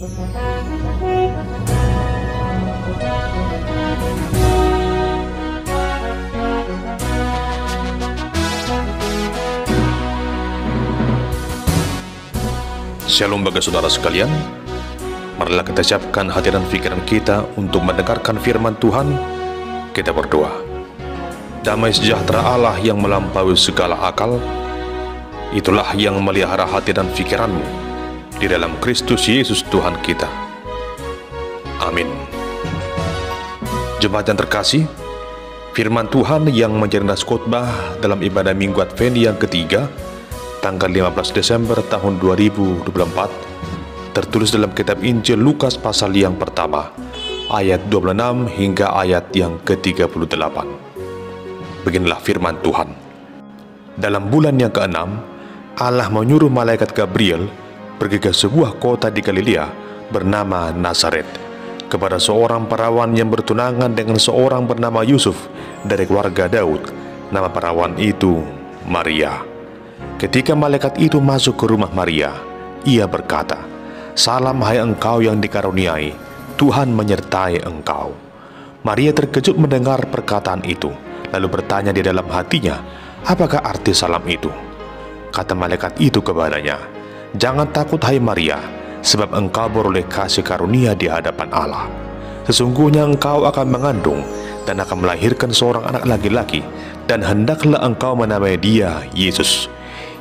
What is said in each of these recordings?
Shalom bagi saudara sekalian. Marilah kita siapkan hati dan pikiran kita untuk mendengarkan firman Tuhan. Kita berdoa. Damai sejahtera Allah yang melampaui segala akal, itulah yang melihara hati dan pikiranmu di dalam Kristus Yesus Tuhan kita. Amin. Jemaat yang terkasih, firman Tuhan yang menjadi nas khotbah dalam ibadah Minggu Advent yang ketiga, tanggal 15 Desember tahun 2024, tertulis dalam kitab Injil Lukas pasal yang pertama, ayat 26 hingga ayat yang ke-38. Beginilah firman Tuhan. Dalam bulan yang ke-6, Allah menyuruh malaikat Gabriel pergi ke sebuah kota di Galilea bernama Nazaret, kepada seorang perawan yang bertunangan dengan seorang bernama Yusuf dari keluarga Daud. Nama perawan itu Maria. Ketika malaikat itu masuk ke rumah Maria, ia berkata, "Salam hai engkau yang dikaruniai, Tuhan menyertai engkau." Maria terkejut mendengar perkataan itu, lalu bertanya di dalam hatinya, apakah arti salam itu? Kata malaikat itu kepadanya, "Jangan takut hai Maria, sebab engkau beroleh kasih karunia di hadapan Allah. Sesungguhnya engkau akan mengandung dan akan melahirkan seorang anak laki-laki, dan hendaklah engkau menamai dia Yesus.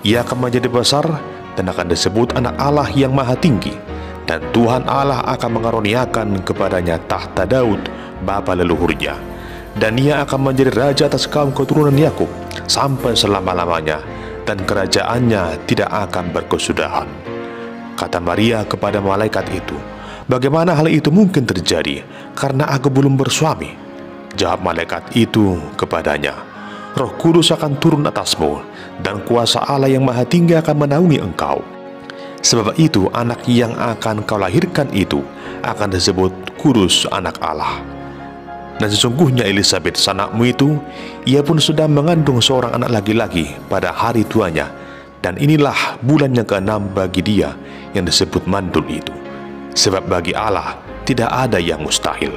Ia akan menjadi besar dan akan disebut anak Allah yang Maha Tinggi, dan Tuhan Allah akan mengaruniakan kepadanya tahta Daud bapa leluhurnya, dan ia akan menjadi raja atas kaum keturunan Yakub sampai selama-lamanya, dan kerajaannya tidak akan berkesudahan." Kata Maria kepada malaikat itu, "Bagaimana hal itu mungkin terjadi, karena aku belum bersuami?" Jawab malaikat itu kepadanya, "Roh Kudus akan turun atasmu, dan kuasa Allah yang Maha Tinggi akan menaungi engkau. Sebab itu anak yang akan kau lahirkan itu akan disebut Kudus Anak Allah. Dan sesungguhnya Elisabet sanakmu itu, ia pun sudah mengandung seorang anak laki-laki pada hari tuanya, dan inilah bulan yang ke-6 bagi dia yang disebut mandul itu. Sebab bagi Allah tidak ada yang mustahil."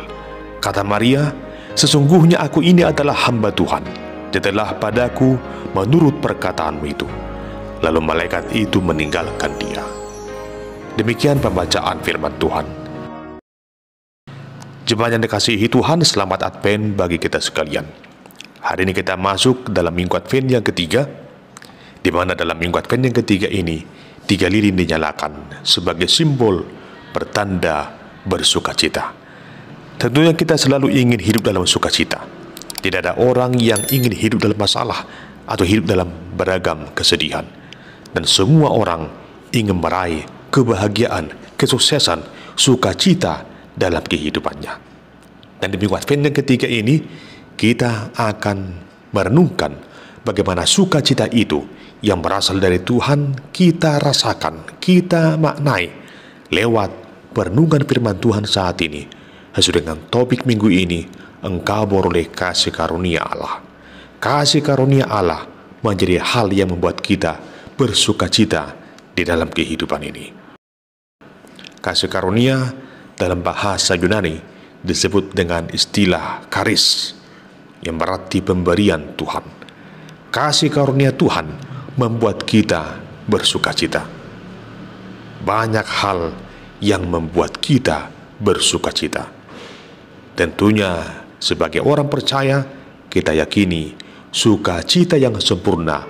Kata Maria, "Sesungguhnya aku ini adalah hamba Tuhan, jadilah padaku menurut perkataanmu itu." Lalu malaikat itu meninggalkan dia. Demikian pembacaan firman Tuhan. Jemaat yang dikasihi Tuhan, selamat Advent bagi kita sekalian. Hari ini kita masuk dalam Minggu Advent yang ketiga, di mana dalam Minggu Advent yang ketiga ini 3 lilin dinyalakan sebagai simbol pertanda bersukacita. Tentunya kita selalu ingin hidup dalam sukacita. Tidak ada orang yang ingin hidup dalam masalah atau hidup dalam beragam kesedihan. Dan semua orang ingin meraih kebahagiaan, kesuksesan, sukacita dalam kehidupannya. Dan di Minggu Advent yang ketiga ini, kita akan merenungkan bagaimana sukacita itu yang berasal dari Tuhan kita rasakan, kita maknai lewat perenungan firman Tuhan saat ini. Sesuai dengan topik minggu ini, engkau beroleh kasih karunia Allah. Kasih karunia Allah menjadi hal yang membuat kita bersukacita di dalam kehidupan ini. Kasih karunia dalam bahasa Yunani disebut dengan istilah charis, yang berarti pemberian Tuhan. Kasih karunia Tuhan membuat kita bersukacita. Banyak hal yang membuat kita bersukacita. Tentunya sebagai orang percaya, kita yakini sukacita yang sempurna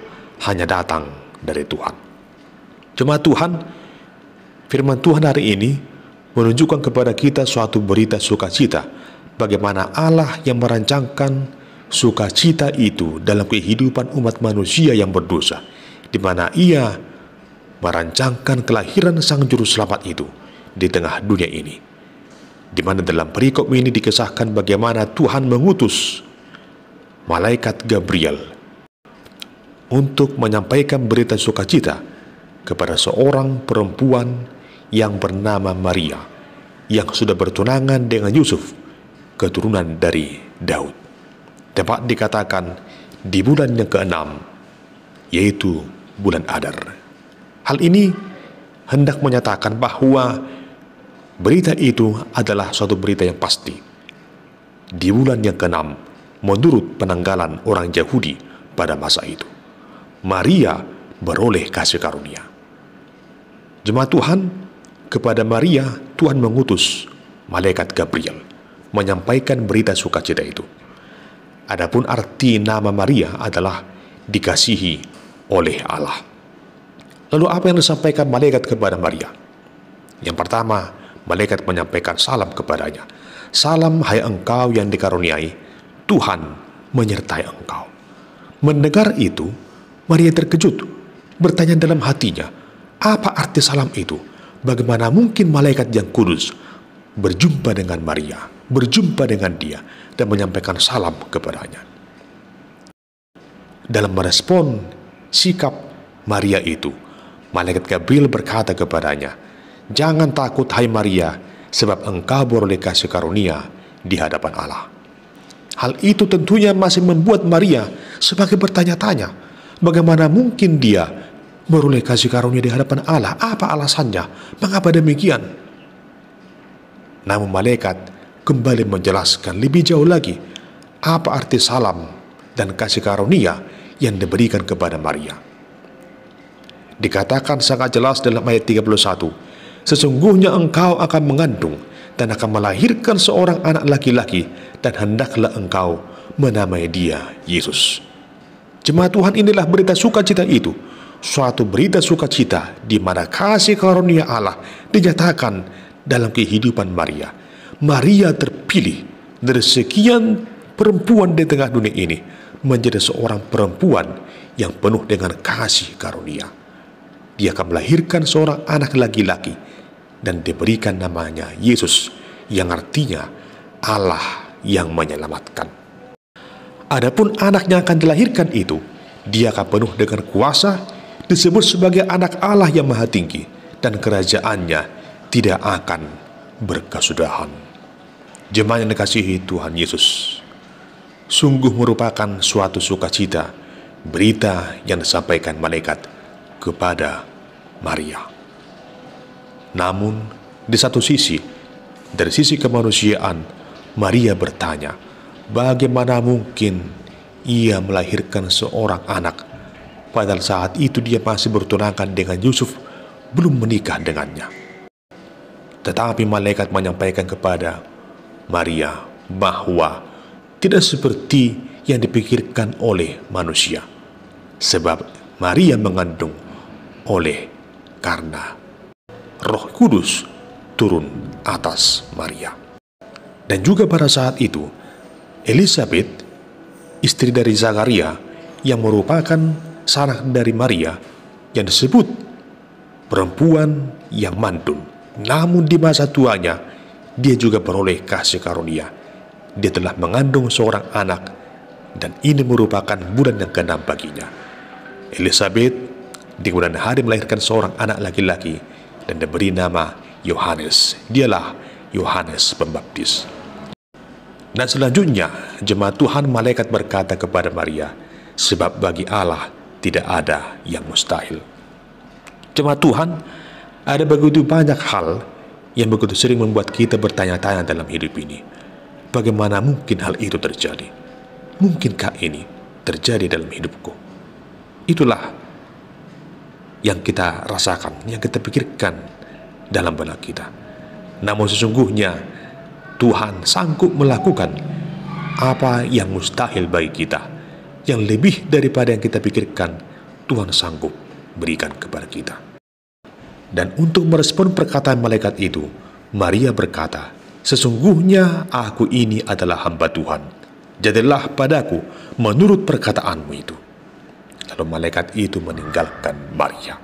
hanya datang dari Tuhan. Jemaat Tuhan, firman Tuhan hari ini menunjukkan kepada kita suatu berita sukacita, bagaimana Allah yang merancangkan sukacita itu dalam kehidupan umat manusia yang berdosa, di mana Ia merancangkan kelahiran Sang Juru Selamat itu di tengah dunia ini, di mana dalam perikop ini dikisahkan bagaimana Tuhan mengutus malaikat Gabriel untuk menyampaikan berita sukacita kepada seorang perempuan yang bernama Maria, yang sudah bertunangan dengan Yusuf, keturunan dari Daud. Dapat dikatakan di bulan yang ke-6, yaitu bulan Adar. Hal ini hendak menyatakan bahwa Berita itu adalah suatu berita yang pasti. Di bulan yang ke-6, menurut penanggalan orang Yahudi pada masa itu, Maria beroleh kasih karunia. Jemaat Tuhan, kepada Maria Tuhan mengutus malaikat Gabriel menyampaikan berita sukacita itu. Adapun arti nama Maria adalah dikasihi oleh Allah. Lalu apa yang disampaikan malaikat kepada Maria? Yang pertama, malaikat menyampaikan salam kepadanya. Salam, hai engkau yang dikaruniai, Tuhan menyertai engkau. Mendengar itu, Maria terkejut, bertanya dalam hatinya, apa arti salam itu? Bagaimana mungkin malaikat yang kudus berjumpa dengan Maria, berjumpa dengan dia, dan menyampaikan salam kepadanya? Dalam merespon sikap Maria itu, malaikat Gabriel berkata kepadanya, jangan takut hai Maria, sebab engkau beroleh kasih karunia di hadapan Allah. Hal itu tentunya masih membuat Maria sebagai bertanya-tanya, bagaimana mungkin dia beroleh kasih karunia di hadapan Allah? Apa alasannya? Mengapa demikian? Namun malaikat kembali menjelaskan lebih jauh lagi apa arti salam dan kasih karunia yang diberikan kepada Maria. Dikatakan sangat jelas dalam ayat 31, sesungguhnya engkau akan mengandung dan akan melahirkan seorang anak laki-laki, dan hendaklah engkau menamai dia Yesus. Jemaat Tuhan, inilah berita sukacita itu, suatu berita sukacita di mana kasih karunia Allah dinyatakan dalam kehidupan Maria. Maria terpilih dari sekian perempuan di tengah dunia ini menjadi seorang perempuan yang penuh dengan kasih karunia. Dia akan melahirkan seorang anak laki-laki dan diberikan namanya Yesus, yang artinya Allah yang menyelamatkan. Adapun anak yang akan dilahirkan itu, dia akan penuh dengan kuasa, disebut sebagai anak Allah yang maha tinggi, dan kerajaannya tidak akan berkesudahan. Jemaat yang dikasihi Tuhan Yesus, sungguh merupakan suatu sukacita berita yang disampaikan malaikat kepada Maria. Namun, di satu sisi, dari sisi kemanusiaan, Maria bertanya, bagaimana mungkin ia melahirkan seorang anak, padahal saat itu dia masih bertunangan dengan Yusuf, belum menikah dengannya. Tetapi malaikat menyampaikan kepada Maria bahwa tidak seperti yang dipikirkan oleh manusia, sebab Maria mengandung oleh karena Roh Kudus turun atas Maria. Dan juga pada saat itu, Elisabet, istri dari Zakaria, yang merupakan sanak dari Maria, yang disebut perempuan yang mandul, namun di masa tuanya, dia juga beroleh kasih karunia. Dia telah mengandung seorang anak, dan ini merupakan bulan yang ke-6 baginya. Elisabet di kemudian hari melahirkan seorang anak laki-laki, dan diberi nama Yohanes. Dialah Yohanes Pembaptis. Dan selanjutnya, jemaat Tuhan, malaikat berkata kepada Maria, sebab bagi Allah tidak ada yang mustahil. Jemaat Tuhan, ada begitu banyak hal yang begitu sering membuat kita bertanya-tanya dalam hidup ini. Bagaimana mungkin hal itu terjadi? Mungkinkah ini terjadi dalam hidupku? Itulah yang kita rasakan, yang kita pikirkan dalam benak kita. Namun sesungguhnya Tuhan sanggup melakukan apa yang mustahil bagi kita. Yang lebih daripada yang kita pikirkan, Tuhan sanggup berikan kepada kita. Dan untuk merespon perkataan malaikat itu, Maria berkata, sesungguhnya aku ini adalah hamba Tuhan, jadilah padaku menurut perkataanmu itu. Lalu malaikat itu meninggalkan Maria.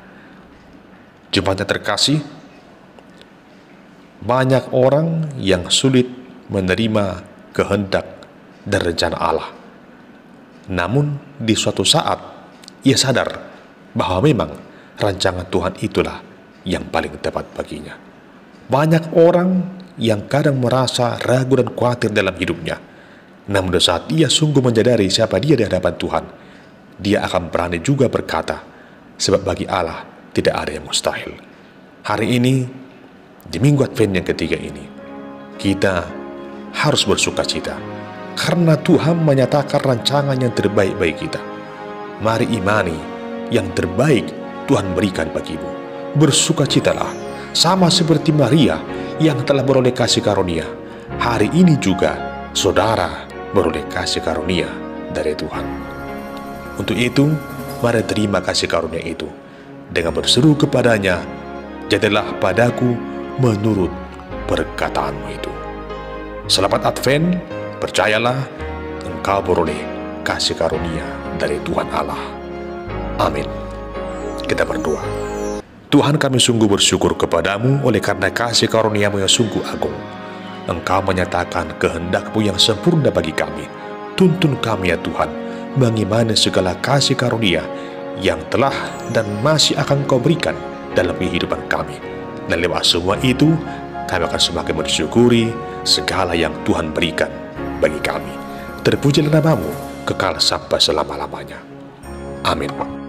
Jemaat yang terkasih, banyak orang yang sulit menerima kehendak dan rencana Allah. Namun di suatu saat ia sadar bahwa memang rancangan Tuhan itulah yang paling tepat baginya. Banyak orang yang kadang merasa ragu dan khawatir dalam hidupnya. Namun di saat ia sungguh menyadari siapa dia di hadapan Tuhan, dia akan berani juga berkata, sebab bagi Allah tidak ada yang mustahil. Hari ini, Di minggu Advent yang ketiga ini, kita harus bersuka cita karena Tuhan menyatakan rancangan yang terbaik bagi kita. Mari imani yang terbaik Tuhan berikan bagimu. Bersukacitalah sama seperti Maria yang telah beroleh kasih karunia. Hari ini juga saudara beroleh kasih karunia dari Tuhan. Untuk itu, mari terima kasih karunia itu dengan berseru kepadanya, jadilah padaku menurut perkataanmu itu. Selamat Advent, percayalah engkau beroleh kasih karunia dari Tuhan Allah. Amin. Kita berdoa. Tuhan, kami sungguh bersyukur kepadamu oleh karena kasih karuniamu yang sungguh agung. Engkau menyatakan kehendak-Mu yang sempurna bagi kami. Tuntun kami ya Tuhan, mengimani segala kasih karunia yang telah dan masih akan Kau berikan dalam kehidupan kami. Dan lewat semua itu, kami akan semakin bersyukuri segala yang Tuhan berikan bagi kami. Terpujilah nama-Mu kekal sampai selama-lamanya. Amin.